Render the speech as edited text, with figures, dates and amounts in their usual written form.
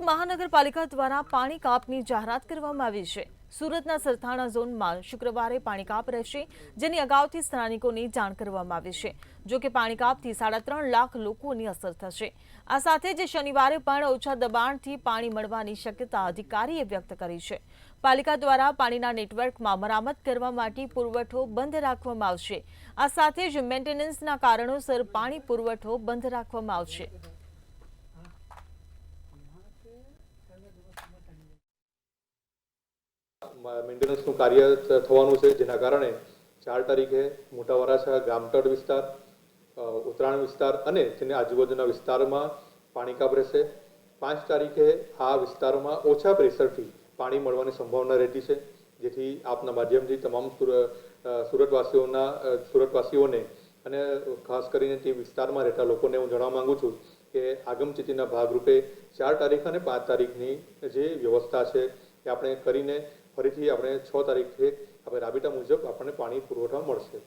સુરત મહાનગરપાલિકા દ્વારા પાણી કાપની જાહેરાત કરવામાં આવી છે। સુરતના સરથાણા ઝોનમાં શુક્રવારે પાણી કાપ રહેશે, જેની અગાઉથી સ્થાનિકોને જાણ કરવામાં આવી છે। જો કે પાણી કાપથી 3.5 લાખ લોકોની અસર થશે। આ સાથે જ શનિવારે પણ ઓછા દબાણથી પાણી મળવાની શક્યતા અધિકારીએ વ્યક્ત કરી છે। પાલિકા દ્વારા પાણીના નેટવર્કમાં મરામત કરવા માટે પુરવઠો બંધ રાખવામાં આવશે। આ સાથે જ મેન્ટેનન્સના કારણોસર પાણી પુરવઠો બંધ રાખવામાં આવશે। મેન્ટેનન્સનું કાર્ય થવાનું છે, જેના કારણે 4 તારીખે મોટા વરાછા ગામતળ વિસ્તાર, ઉત્તરાયણ વિસ્તાર અને તેના આજુબાજુના વિસ્તારમાં પાણી કાપ રહેશે। 5 તારીખે આ વિસ્તારમાં ઓછા પ્રેશરથી પાણી મળવાની સંભાવના રહેતી છે, જેથી આપના માધ્યમથી તમામ સુરતવાસીઓને અને ખાસ કરીને તે વિસ્તારમાં રહેતા લોકોને હું જણાવવા માંગુ છું કે આગમચેતીના ભાગરૂપે 4 તારીખ અને 5 તારીખની જે વ્યવસ્થા છે એ આપણે કરીને ફરીથી આપણે 6 તારીખથી આપણે રાબેતા મુજબ આપણને પાણી પુરવઠા મળશે।